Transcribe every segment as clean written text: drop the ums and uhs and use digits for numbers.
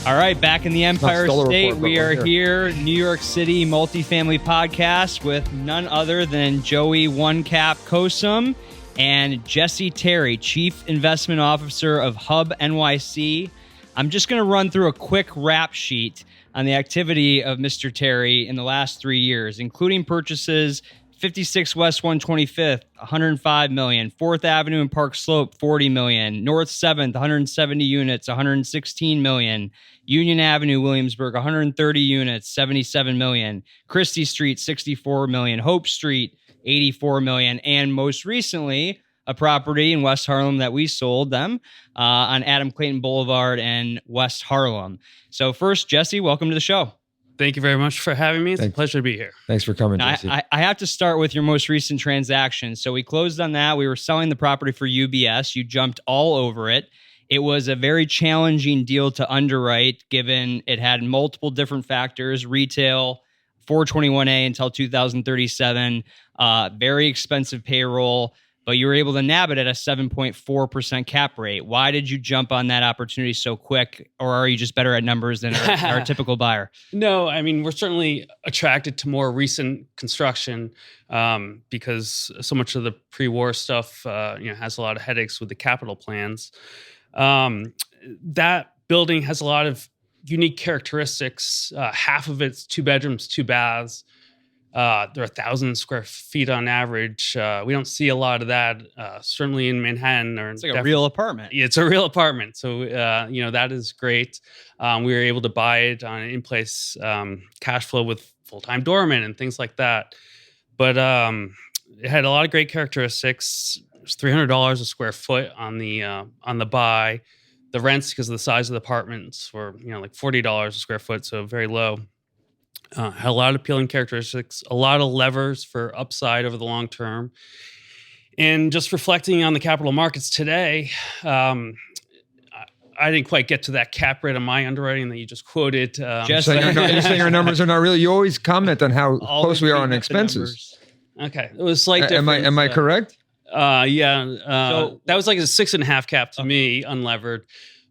All right, back in the Empire State, we are here, New York City Multifamily Podcast with none other than Joey One Cap Koicim and Jesse Terry, Chief Investment Officer of HUBB NYC. I'm just going to run through a quick rap sheet on the activity of Mr. Terry in the last 3 years, including purchases 56 West 125th, $105 million. 4th Avenue and Park Slope, $40 million. North 7th, 170 units, $116 million. Union Avenue, Williamsburg, 130 units, $77 million. Christie Street, $64 million. Hope Street, $84 million. And most recently, a property in West Harlem that we sold them on Adam Clayton Boulevard in West Harlem. So first, Jesse, welcome to the show. Thank you very much for having me. It's a pleasure to be here. Thanks for coming, Jesse. I have to start with your most recent transaction. So we closed on that. We were selling the property for UBS. You jumped all over it. It was a very challenging deal to underwrite, given it had multiple different factors: retail, 421A until 2037, very expensive payroll, but you were able to nab it at a 7.4% cap rate. Why did you jump on that opportunity so quick? Or are you just better at numbers than our typical buyer? No, I mean, we're certainly attracted to more recent construction because so much of the pre-war stuff has a lot of headaches with the capital plans. That building has a lot of unique characteristics. Half of it's 2 bedrooms, 2 baths. There are 1,000 square feet on average. We don't see a lot of that, certainly in Manhattan. It's like a real apartment. It's a real apartment. So, that is great. We were able to buy it on an in-place cash flow with full-time doorman and things like that. But it had a lot of great characteristics. It was $300 a square foot on the buy. The rents, because of the size of the apartments, were like $40 a square foot, so very low. Had a lot of appealing characteristics, a lot of levers for upside over the long term. And just reflecting on the capital markets today, I didn't quite get to that cap rate on my underwriting that you just quoted. You're saying our numbers are not really. You always comment on how close we are on expenses. Okay, it was slight difference. Am I correct? So that was like a 6.5 cap to me, unlevered.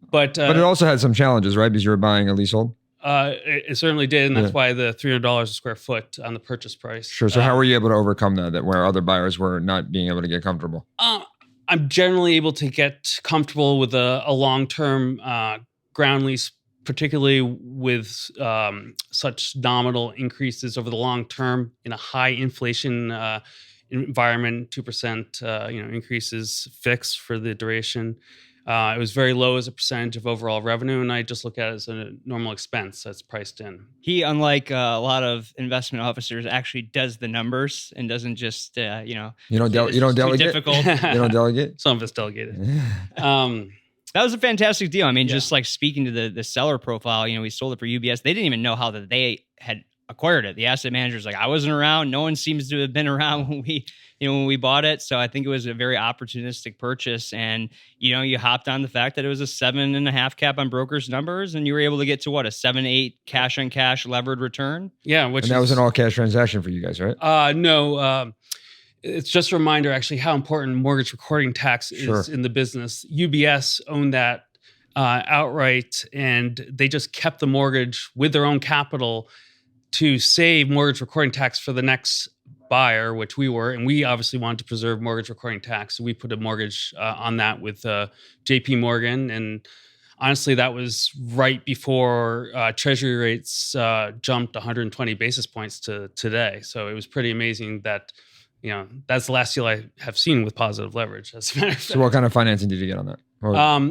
But it also had some challenges, right? Because you were buying a leasehold. It certainly did, and that's why the $300 a square foot on the purchase price. Sure. So how were you able to overcome that where other buyers were not being able to get comfortable? I'm generally able to get comfortable with a long-term ground lease, particularly with such nominal increases over the long term in a high inflation environment. 2% increases fixed for the duration. It was very low as a percentage of overall revenue, and I just look at it as a normal expense that's priced in. He, unlike a lot of investment officers, actually does the numbers and doesn't just, You don't delegate? Difficult. You don't delegate? Some of it's delegated. That was a fantastic deal. I mean, just like speaking to the seller profile, we sold it for UBS. They didn't even know how that they had acquired it. The asset manager's like, I wasn't around. No one seems to have been around when we bought it. So I think it was a very opportunistic purchase. And, you hopped on the fact that it was a 7.5 cap on brokers' numbers, and you were able to get to what, a 7.8 cash on cash levered return? Yeah. And that was an all cash transaction for you guys, right? No. It's just a reminder, actually, how important mortgage recording tax is in the business. UBS owned that outright, and they just kept the mortgage with their own capital to save mortgage recording tax for the next buyer, which we were, and we obviously wanted to preserve mortgage recording tax. So we put a mortgage on that with JP Morgan. And honestly, that was right before treasury rates jumped 120 basis points to today. So it was pretty amazing that, that's the last deal I have seen with positive leverage, as a matter of fact. So what kind of financing did you get on that?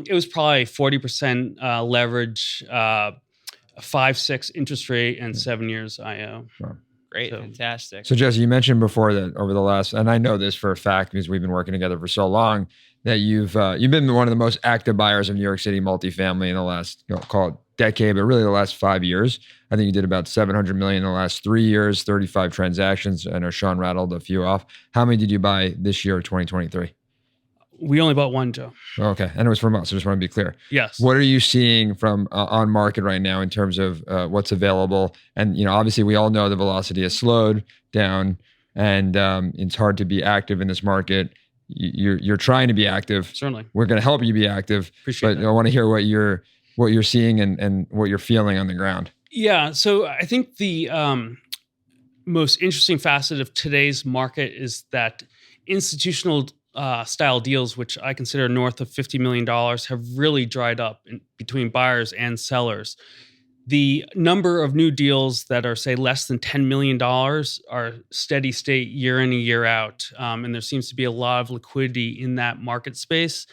It was probably 40% leverage, 5.6 interest rate, and 7 years IO. Sure. Great, fantastic. So Jesse, you mentioned before that over the last, and I know this for a fact because we've been working together for so long, that you've been one of the most active buyers of New York City multifamily in the last, call it decade, but really the last 5 years. I think you did about $700 million in the last 3 years, 35 transactions. I know Shaun rattled a few off. How many did you buy this year, 2023? We only bought one, Joe. Okay. And it was from us. I just want to be clear. Yes. What are you seeing from on market right now in terms of what's available? And, obviously we all know the velocity has slowed down, and it's hard to be active in this market. You're trying to be active. Certainly. We're going to help you be active. Appreciate but that. I want to hear what you're what you're seeing and what you're feeling on the ground. Yeah. So I think the most interesting facet of today's market is that institutional style deals, which I consider north of $50 million, have really dried up between buyers and sellers. The number of new deals that are, say, less than $10 million are steady state year in and year out. And there seems to be a lot of liquidity in that market space.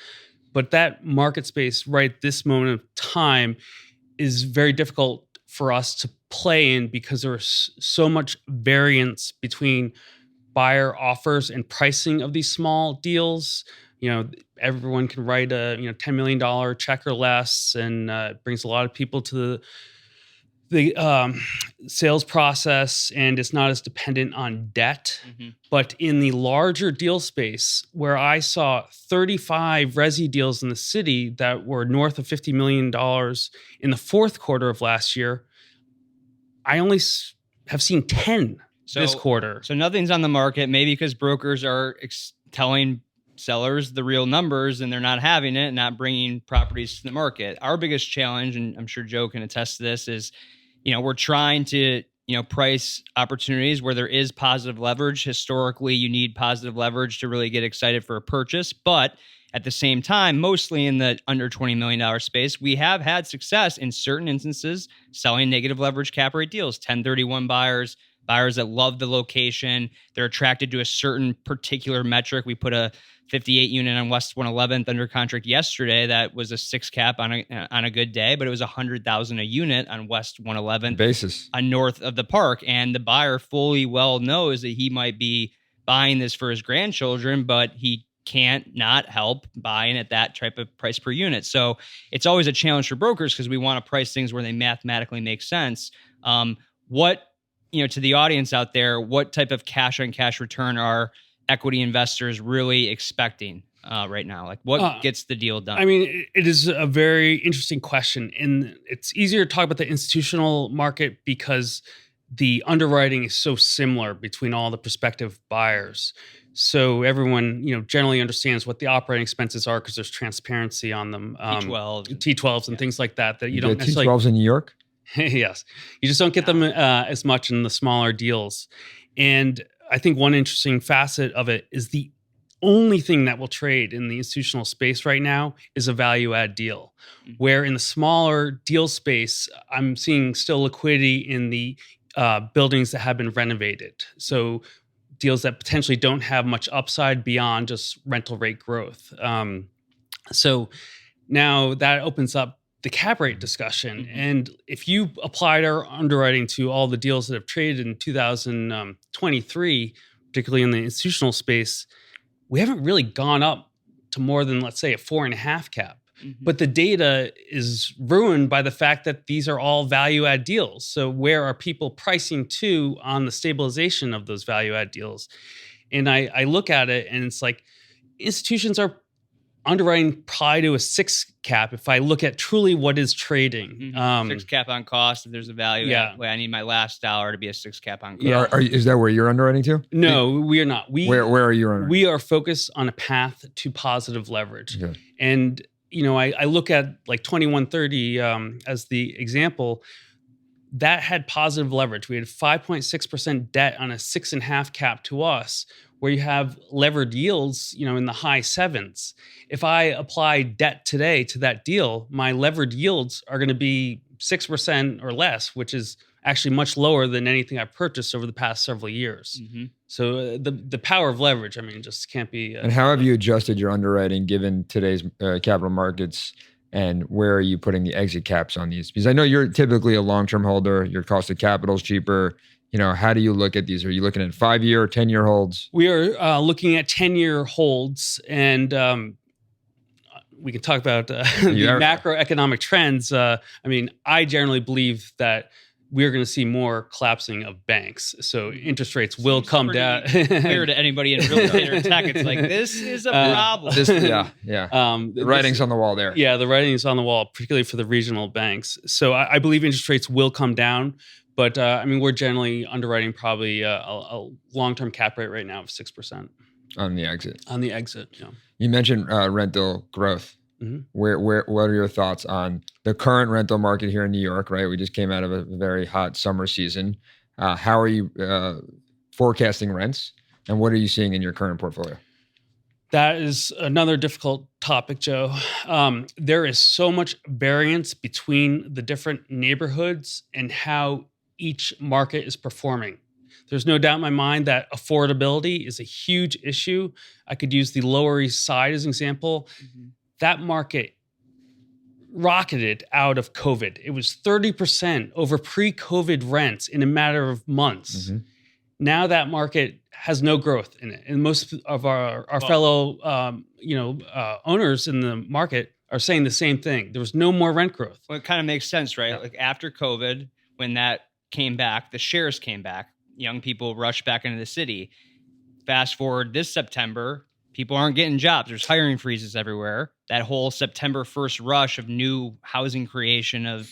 But that market space right this moment of time is very difficult for us to play in because there's so much variance between buyer offers and pricing of these small deals. Everyone can write a $10 million check or less, and it brings a lot of people to the sales process, and it's not as dependent on debt. Mm-hmm. But in the larger deal space, where I saw 35 resi deals in the city that were north of $50 million in the fourth quarter of last year, I only have seen 10 this quarter. So nothing's on the market, maybe because brokers are telling sellers the real numbers and they're not having it and not bringing properties to the market. Our biggest challenge, and I'm sure Joe can attest to this, is we're trying to price opportunities where there is positive leverage. Historically, you need positive leverage to really get excited for a purchase, but at the same time, mostly in the under $20 million space, we have had success in certain instances selling negative leverage cap rate deals. 1031 buyers that love the location, they're attracted to a certain particular metric. We put a 58 unit on West 111th under contract yesterday. That was a 6 cap on a good day, but it was $100,000 a unit on West 111th basis north of the park. And the buyer fully well knows that he might be buying this for his grandchildren, but he can't not help buying at that type of price per unit. So it's always a challenge for brokers because we want to price things where they mathematically make sense. To the audience out there, what type of cash on cash return are equity investors really expecting right now? Like what gets the deal done? I mean, it is a very interesting question, and it's easier to talk about the institutional market because the underwriting is so similar between all the prospective buyers. So everyone, generally understands what the operating expenses are because there's transparency on them. T12s and things like that you don't necessarily. T12s in New York? Yes. You just don't get them as much in the smaller deals. And I think one interesting facet of it is the only thing that will trade in the institutional space right now is a value add deal. Mm-hmm. Where in the smaller deal space, I'm seeing still liquidity in the buildings that have been renovated. So deals that potentially don't have much upside beyond just rental rate growth. So now that opens up the cap rate discussion. Mm-hmm. And if you applied our underwriting to all the deals that have traded in 2023, particularly in the institutional space, we haven't really gone up to more than, let's say, a 4.5 cap. Mm-hmm. But the data is ruined by the fact that these are all value add deals. So where are people pricing to on the stabilization of those value add deals? And I look at it and it's like institutions are underwriting probably to a 6 cap if I look at truly what is trading. Mm-hmm. 6 cap on cost. If there's a value, I need my last dollar to be a 6 cap on cost. Yeah. Is that where you're underwriting to? No, we are not. Where are you underwriting? We are focused on a path to positive leverage. Okay. And I look at like 2130 as the example. That had positive leverage. We had 5.6% debt on a 6.5 cap to us, where you have levered yields, in the high 7s. If I apply debt today to that deal, my levered yields are going to be 6% or less, which is actually much lower than anything I've purchased over the past several years. Mm-hmm. So the power of leverage, just can't be. And how have you adjusted your underwriting given today's capital markets? And where are you putting the exit caps on these? Because I know you're typically a long-term holder. Your cost of capital is cheaper. How do you look at these? Are you looking at 5-year or 10-year holds? We are looking at 10-year holds, and we can talk about the macroeconomic trends. I generally believe that we're going to see more collapsing of banks. So interest rates will come down. Clear to anybody in real estate or tech. It's like, this is a problem. The writing's on the wall there. Yeah, the writing's on the wall, particularly for the regional banks. So I believe interest rates will come down. But we're generally underwriting probably a long-term cap rate right now of 6%. On the exit. On the exit, yeah. You mentioned rental growth. What are your thoughts on the current rental market here in New York, right? We just came out of a very hot summer season. How are you forecasting rents, and what are you seeing in your current portfolio? That is another difficult topic, Joe. There is so much variance between the different neighborhoods and how each market is performing. There's no doubt in my mind that affordability is a huge issue. I could use the Lower East Side as an example. That market rocketed out of COVID. It was 30% over pre-COVID rents in a matter of months. Now that market has no growth in it. And most of our fellow owners in the market are saying the same thing. There was no more rent growth. Well, it kind of makes sense, right? Yeah. Like after COVID, when that came back, the shares came back. Young people rushed back into the city. Fast forward this September, people aren't getting jobs. There's hiring freezes everywhere. That whole September 1st rush of new housing creation of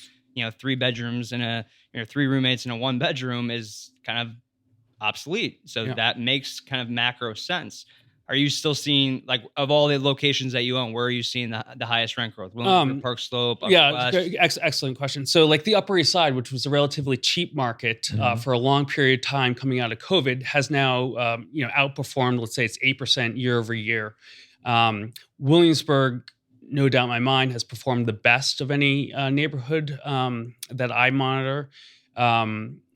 3 bedrooms and 3 roommates in a 1 bedroom is kind of obsolete. So that makes kind of macro sense. Are you still seeing, like, of all the locations that you own, where are you seeing the highest rent growth? Williamsburg, Park Slope, Upper West? Excellent question. So like the Upper East Side, which was a relatively cheap market for a long period of time coming out of COVID, has now outperformed, let's say it's 8% year over year. Williamsburg, no doubt in my mind, has performed the best of any neighborhood that I monitor.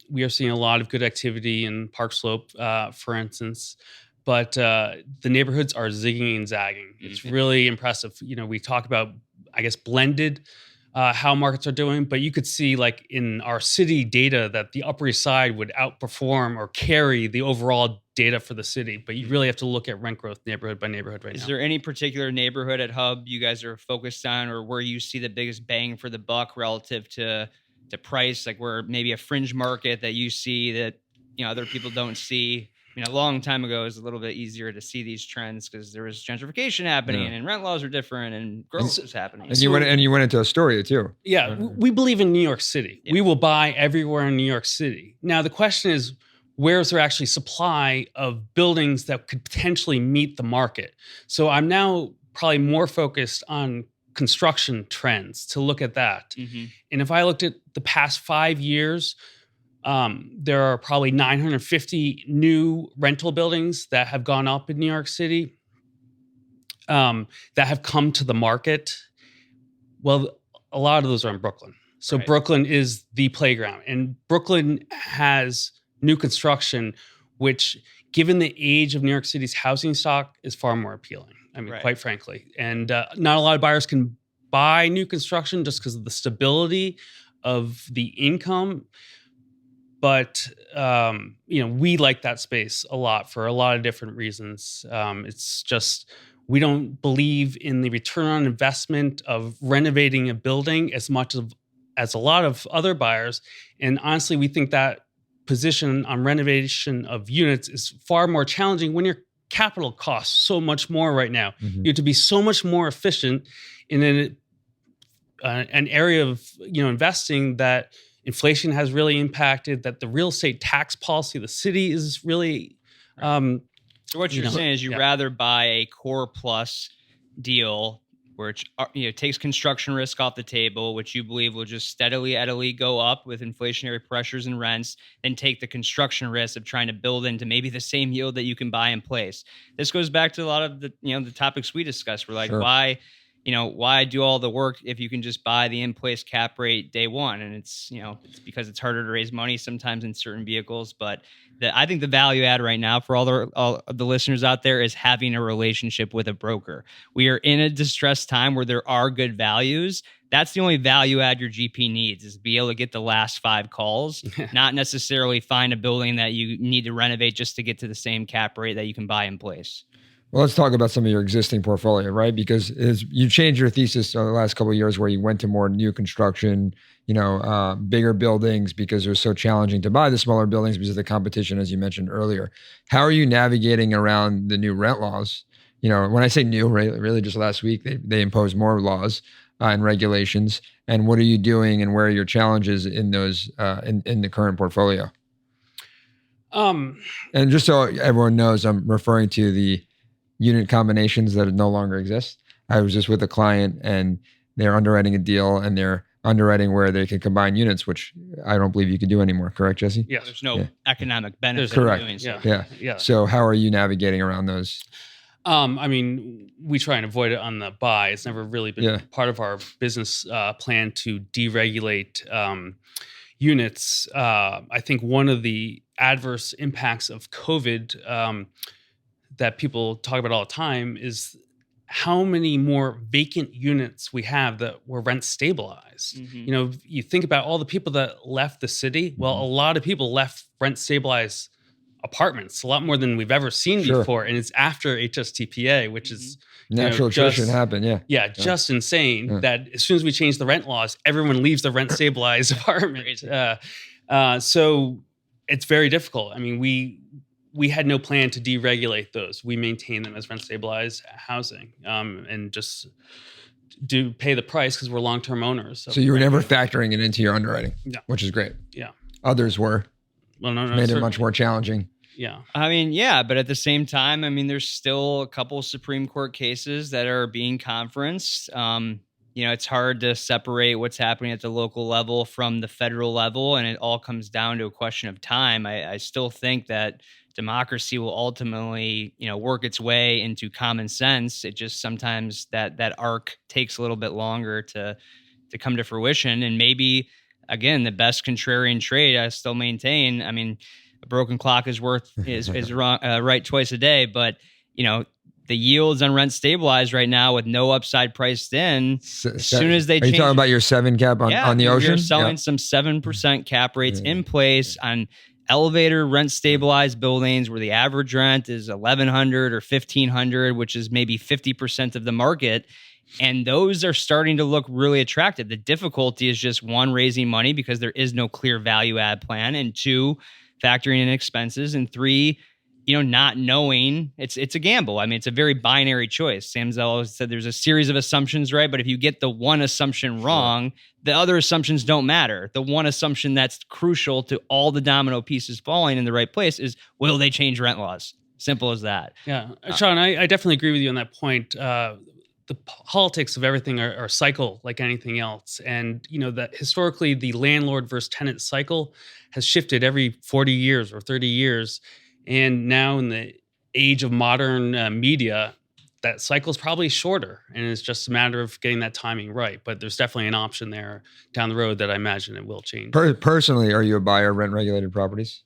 We are seeing a lot of good activity in Park Slope, for instance. But the neighborhoods are zigging and zagging. It's really impressive. We talk about, I guess, blended how markets are doing, but you could see, like, in our city data that the Upper East Side would outperform or carry the overall data for the city. But you really have to look at rent growth neighborhood by neighborhood right now. Is there any particular neighborhood at HUBB you guys are focused on, or where you see the biggest bang for the buck relative to price, like where maybe a fringe market that you see that other people don't see? A long time ago, it was a little bit easier to see these trends because there was gentrification happening and rent laws were different and growth was happening. And you went into Astoria too. Yeah, we believe in New York City. Yeah. We will buy everywhere in New York City. Now, the question is, where is there actually supply of buildings that could potentially meet the market? So I'm now probably more focused on construction trends to look at that. And if I looked at the past 5 years, there are probably 950 new rental buildings that have gone up in New York City that have come to the market. Well, a lot of those are in Brooklyn. So Brooklyn is the playground. And Brooklyn has new construction, which, given the age of New York City's housing stock, is far more appealing. I mean, quite frankly. And not a lot of buyers can buy new construction just because of the stability of the income. But, we like that space a lot for a lot of different reasons. It's just, we don't believe in the return on investment of renovating a building as much as a lot of other buyers. And honestly, we think that position on renovation of units is far more challenging when your capital costs so much more right now. You have to be so much more efficient in an area of investing that inflation has really impacted, that the real estate tax policy of the city is really. So what you're saying is you'd rather buy a core plus deal where it takes construction risk off the table, which you believe will just steadily go up with inflationary pressures and rents, than take the construction risk of trying to build into maybe the same yield that you can buy in place. This goes back to a lot of the the topics we discussed. We're like, why do all the work if you can just buy the in-place cap rate day one? And it's because it's harder to raise money sometimes in certain vehicles. But I think the value add right now for all the listeners out there is having a relationship with a broker. We are in a distressed time where there are good values. That's the only value add your GP needs, is to be able to get the last 5 calls, not necessarily find a building that you need to renovate just to get to the same cap rate that you can buy in place. Well, let's talk about some of your existing portfolio, right? Because you changed your thesis over the last couple of years, where you went to more new construction, bigger buildings, because it was so challenging to buy the smaller buildings because of the competition, as you mentioned earlier. How are you navigating around the new rent laws? When I say new, right, really just last week, they imposed more laws and regulations. And what are you doing, and where are your challenges in those in the current portfolio? And just so everyone knows, I'm referring to the unit combinations that no longer exist. I was just with a client and they're underwriting a deal and they're underwriting where they can combine units, which I don't believe you can do anymore. Correct, Jesse? Yes. There's no economic benefit Correct. in doing so. Yeah. So how are you navigating around those? I mean, we try and avoid it on the buy. It's never really been part of our business plan to deregulate units. I think one of the adverse impacts of COVID that people talk about all the time is how many more vacant units we have that were rent stabilized. You know, you think about all the people that left the city. Well, a lot of people left rent stabilized apartments, a lot more than we've ever seen before. And it's after HSTPA, which is natural attrition happened. Just insane that as soon as we change the rent laws, everyone leaves the rent stabilized apartment. So it's very difficult. I mean, we had no plan to deregulate those. We maintain them as rent stabilized housing, and just do pay the price because we're long-term owners. So you were never factoring it into your underwriting, which is great. Yeah. Others were. Well, no, made it much more challenging. Yeah. I mean, but at the same time, I mean, there's still a couple Supreme Court cases that are being conferenced. You know, it's hard to separate what's happening at the local level from the federal level, and it all comes down to a question of time. I still think that democracy will ultimately, work its way into common sense. It just sometimes that arc takes a little bit longer to come to fruition. And maybe, again, the best contrarian trade, I still maintain. I mean, a broken clock is wrong, right twice a day, but the yields on rent stabilized right now with no upside priced in. As soon as they change, are you talking about your 7 cap on the ocean? You're selling some 7% cap rates in place on elevator rent stabilized buildings where the average rent is $1,100 or $1,500, which is maybe 50% of the market. And those are starting to look really attractive. The difficulty is just 1, raising money because there is no clear value add plan, and 2, factoring in expenses, and 3, not knowing. It's a gamble. I mean, it's a very binary choice. Sam Zell said there's a series of assumptions, right? But if you get the one assumption wrong, the other assumptions don't matter. The one assumption that's crucial to all the domino pieces falling in the right place is, will they change rent laws? Simple as that. Yeah. Shaun, I definitely agree with you on that point. The politics of everything are cycle like anything else. And, that historically the landlord versus tenant cycle has shifted every 40 years or 30 years. And now in the age of modern media, that cycle is probably shorter. And it's just a matter of getting that timing right. But there's definitely an option there down the road that I imagine it will change. Personally, are you a buyer of rent-regulated properties?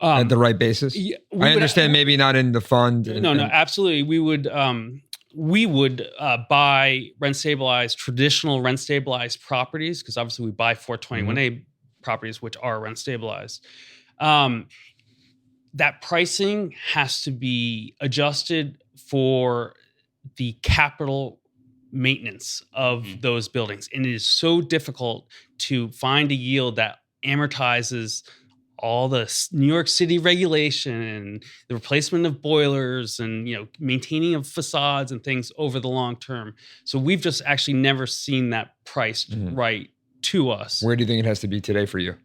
At the right basis? Yeah, I understand maybe not in the fund. No, absolutely. We would buy traditional rent stabilized properties, because obviously we buy 421A properties, which are rent stabilized. That pricing has to be adjusted for the capital maintenance of those buildings. And it is so difficult to find a yield that amortizes all the New York City regulation and the replacement of boilers and, maintaining of facades and things over the long term. So we've just actually never seen that priced right to us. Where do you think it has to be today for you?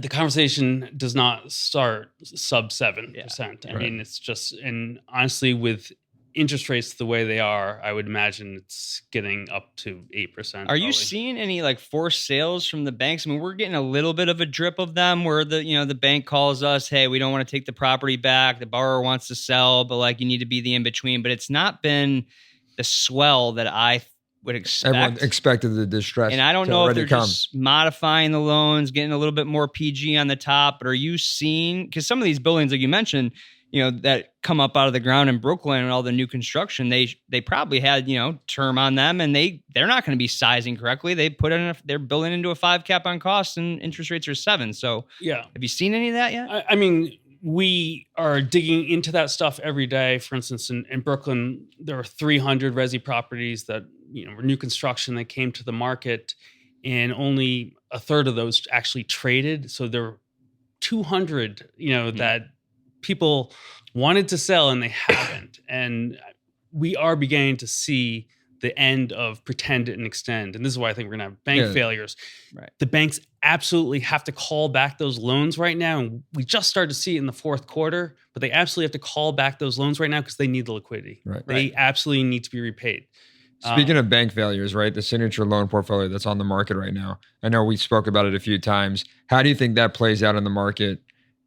The conversation does not start sub 7%. I mean, it's just, and honestly, with interest rates the way they are, I would imagine it's getting up to 8%. Are you seeing any forced sales from the banks? I mean, we're getting a little bit of a drip of them where the bank calls us, hey, we don't want to take the property back. The borrower wants to sell, but you need to be the in-between. But it's not been the swell that I would expect. Everyone expected the distress. And I don't know if they're just modifying the loans, getting a little bit more PG on the top, but are you seeing, because some of these buildings, like you mentioned, that come up out of the ground in Brooklyn and all the new construction, they probably had, term on them, and they're not going to be sizing correctly. They they're building into a 5 cap on costs and interest rates are 7. So have you seen any of that yet? I mean, we are digging into that stuff every day. For instance, in Brooklyn, there are 300 resi properties that, were new construction that came to the market, and only a third of those actually traded. So there were 200, that people wanted to sell and they haven't. And we are beginning to see the end of pretend and extend. And this is why I think we're going to have bank failures. Right. The banks absolutely have to call back those loans right now. And we just started to see it in the fourth quarter, but they absolutely have to call back those loans right now because they need the liquidity. Right. They absolutely need to be repaid. Speaking of bank failures, right? The signature loan portfolio that's on the market right now. I know we spoke about it a few times. How do you think that plays out in the market?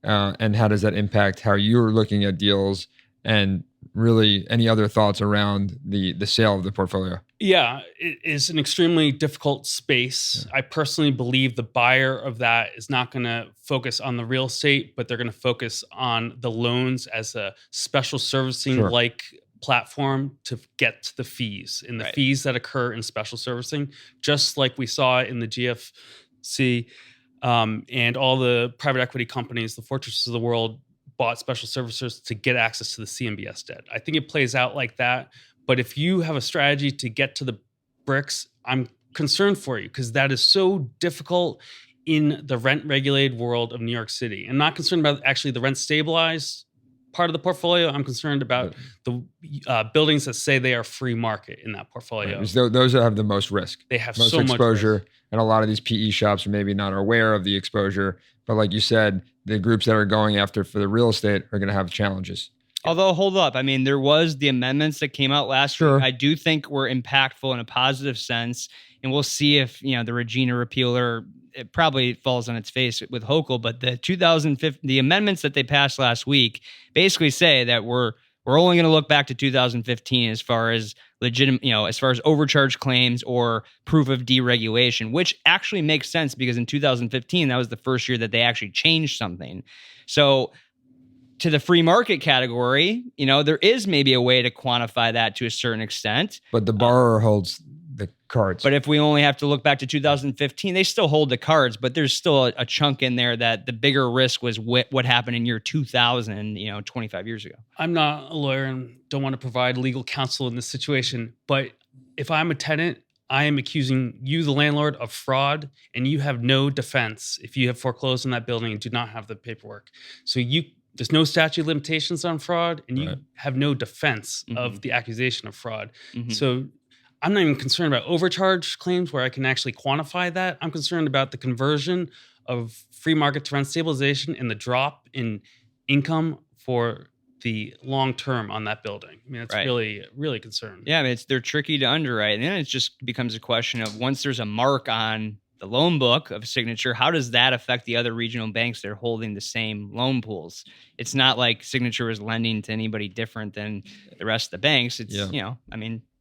And how does that impact how you're looking at deals, and really any other thoughts around the sale of the portfolio? Yeah, it is an extremely difficult space. Yeah. I personally believe the buyer of that is not going to focus on the real estate, but they're going to focus on the loans as a special servicing like platform to get to the fees and the fees that occur in special servicing, just like we saw in the GFC. And all the private equity companies, the fortresses of the world, bought special servicers to get access to the CMBS debt. I think it plays out like that. But if you have a strategy to get to the bricks, I'm concerned for you because that is so difficult in the rent-regulated world of New York City. I'm not concerned about actually the rent-stabilized part of the portfolio. I'm concerned about the buildings that say they are free market in that portfolio. Right. Those that have the most risk. They have most so exposure, much risk. And a lot of these PE shops are maybe not aware of the exposure. But like you said, the groups that are going after for the real estate are going to have challenges. Although, hold up. I mean, there was the amendments that came out last week. I do think were impactful in a positive sense. And we'll see if, the Regina repealer, it probably falls on its face with Hochul. But the amendments that they passed last week basically say that we're only going to look back to 2015 as far as legitimate, as far as overcharge claims or proof of deregulation, which actually makes sense because in 2015, that was the first year that they actually changed something. So to the free market category, there is maybe a way to quantify that to a certain extent. But the borrower holds the cards. But if we only have to look back to 2015, they still hold the cards, but there's still a chunk in there that the bigger risk was what happened in year 2000, 25 years ago. I'm not a lawyer and don't want to provide legal counsel in this situation, but if I'm a tenant, I am accusing you, the landlord, of fraud, and you have no defense if you have foreclosed on that building and do not have the paperwork. So there's no statute of limitations on fraud, and you have no defense of the accusation of fraud. So I'm not even concerned about overcharge claims where I can actually quantify that. I'm concerned about the conversion of free market to rent stabilization and the drop in income for the long term on that building. I mean, it's really, really concerning. Yeah, I mean, they're tricky to underwrite. And then it just becomes a question of once there's a mark on the loan book of Signature, how does that affect the other regional banks that are holding the same loan pools? It's not like Signature is lending to anybody different than the rest of the banks. It's,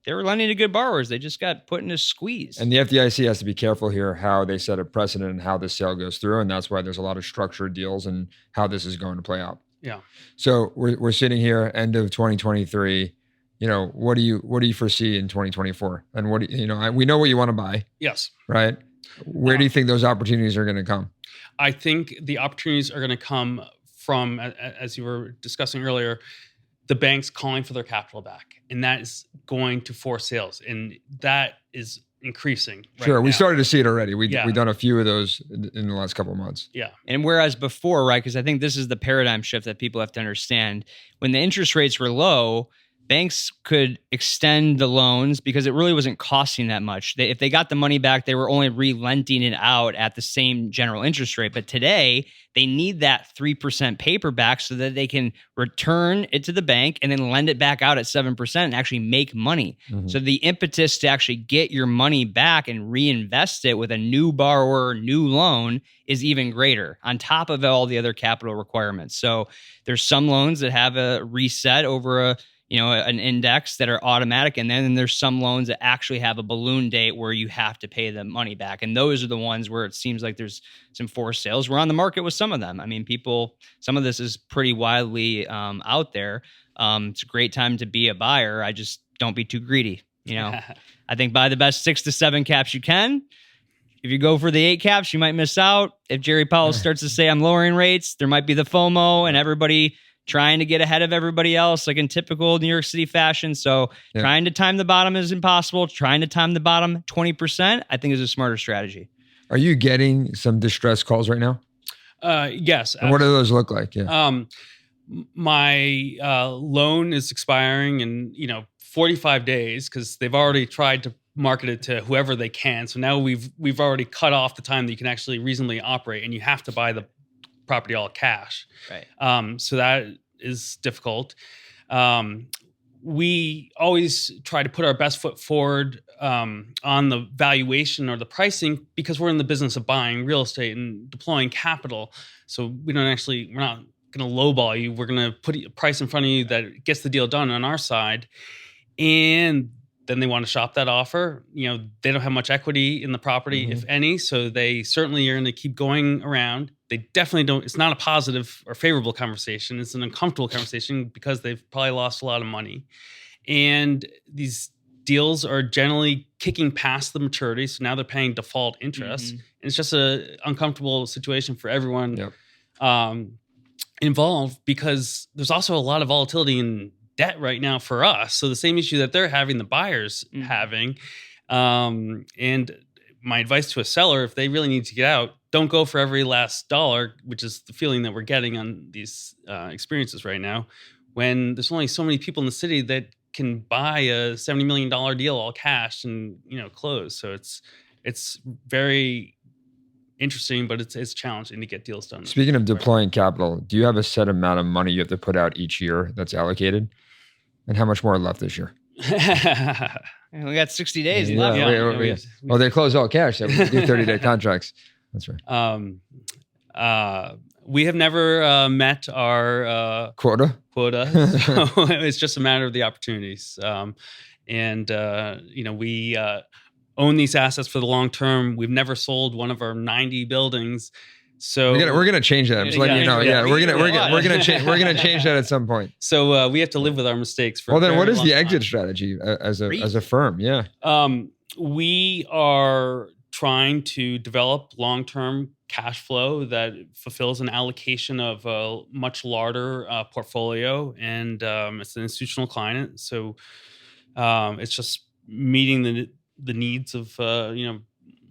they were lending to good borrowers. They just got put in a squeeze. And the FDIC has to be careful here how they set a precedent and how this sale goes through. And that's why there's a lot of structured deals and how this is going to play out. Yeah. So we're sitting here end of 2023. What do you foresee in 2024? And we know what you want to buy. Yes. Right. Where do you think those opportunities are going to come? I think the opportunities are going to come from, as you were discussing earlier, the banks calling for their capital back. And that is going to force sales. And that is increasing. Sure. We started to see it already. We've done a few of those in the last couple of months. Yeah. And whereas before, right, because I think this is the paradigm shift that people have to understand. When the interest rates were low, banks could extend the loans because it really wasn't costing that much. If they got the money back, they were only re-lenting it out at the same general interest rate. But today, they need that 3% paper back so that they can return it to the bank and then lend it back out at 7% and actually make money. So the impetus to actually get your money back and reinvest it with a new borrower, new loan is even greater on top of all the other capital requirements. So there's some loans that have a reset over an index that are automatic. And then there's some loans that actually have a balloon date where you have to pay the money back. And those are the ones where it seems like there's some forced sales. We're on the market with some of them. I mean, some of this is pretty widely out there. It's a great time to be a buyer. I just don't be too greedy. I think buy the best 6 to 7 caps you can. If you go for the 8 caps, you might miss out. If Jerry Powell starts to say I'm lowering rates, there might be the FOMO and everybody trying to get ahead of everybody else, like in typical New York City fashion. So trying to time the bottom is impossible. Trying to time the bottom 20%, I think is a smarter strategy. Are you getting some distress calls right now? Yes. And what do those look like? Yeah. My loan is expiring in, 45 days because they've already tried to market it to whoever they can. So now we've already cut off the time that you can actually reasonably operate, and you have to buy the property all cash. Right. So that is difficult. We always try to put our best foot forward on the valuation or the pricing because we're in the business of buying real estate and deploying capital. So we're not going to lowball you. We're going to put a price in front of you that gets the deal done on our side. And then they want to shop that offer. You know, they don't have much equity in the property, if any. So they certainly are going to keep going around. They definitely don't. It's not a positive or favorable conversation. It's an uncomfortable conversation because they've probably lost a lot of money. And these deals are generally kicking past the maturity. So now they're paying default interest. And it's just an uncomfortable situation for everyone involved, because there's also a lot of volatility in debt right now for us. So the same issue that they're having, the buyers having. And my advice to a seller, if they really need to get out, don't go for every last dollar, which is the feeling that we're getting on these experiences right now, when there's only so many people in the city that can buy a $70 million deal all cash and, close. So it's very interesting, but it's challenging to get deals done. Speaking of deploying capital, do you have a set amount of money you have to put out each year that's allocated? And how much more left this year? We got 60 days left. They close all cash. They do 30-day contracts. That's right. We have never met our quota. So it's just a matter of the opportunities. We own these assets for the long term. We've never sold one of our 90 buildings. So we're gonna change that. I'm just letting you know. Yeah, we're gonna change that at some point. So we have to live with our mistakes. Well, then what is the exit strategy as a firm? Yeah. We are trying to develop long-term cash flow that fulfills an allocation of a much larger portfolio, and it's an institutional client. So it's just meeting the needs of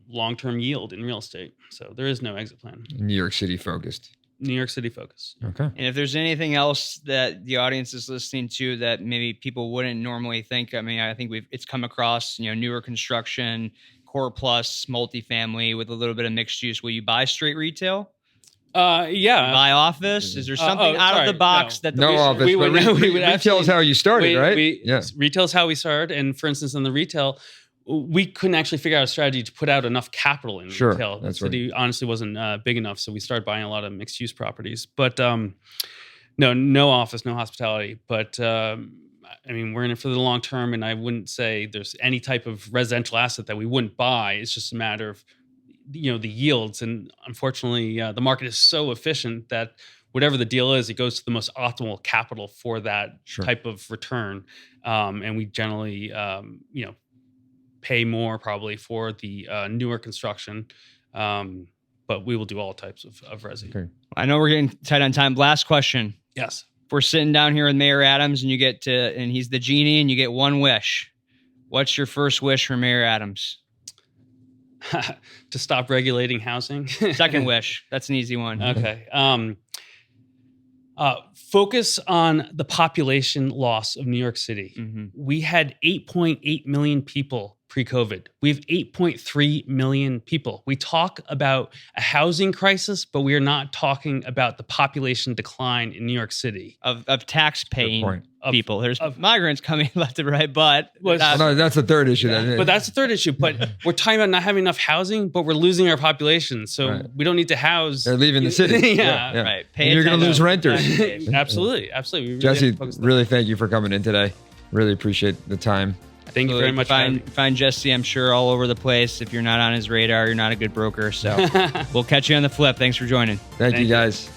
long-term yield in real estate. So there is no exit plan. New York City focused. Okay. And if there's anything else that the audience is listening to that maybe people wouldn't normally think, I think it's come across, newer construction, core plus multifamily with a little bit of mixed use. Will you buy straight retail? Yeah. Buy office? Is there something out of the box that no office? Retail is how you started, right? Retail is how we started. And for instance, in the retail, we couldn't actually figure out a strategy to put out enough capital in retail. The city honestly wasn't big enough, so we started buying a lot of mixed-use properties. But no office, no hospitality. But we're in it for the long term, and I wouldn't say there's any type of residential asset that we wouldn't buy. It's just a matter of the yields, and unfortunately, the market is so efficient that whatever the deal is, it goes to the most optimal capital for that type of return, and we generally pay more probably for the newer construction, but we will do all types of resi. Okay. I know we're getting tight on time. Last question. Yes. If we're sitting down here with Mayor Adams and and he's the genie and you get one wish, what's your first wish for Mayor Adams? To stop regulating housing. Second wish. That's an easy one. Okay. Focus on the population loss of New York City. We had 8.8 million people pre-COVID. We have 8.3 million people. We talk about a housing crisis, but we are not talking about the population decline in New York City. Of tax-paying people. There's migrants coming left and right, but... that's the third issue. But that's the third issue. But we're talking about not having enough housing, but we're losing our population. So we don't need to house... They're leaving the city. Yeah. Right. And you're going to lose renters. Absolutely. We Jesse, really thank you for coming in today. Really appreciate the time. Thank you very much. Find Jesse, I'm sure, all over the place. If you're not on his radar, you're not a good broker. So we'll catch you on the flip. Thanks for joining. Thank you, guys.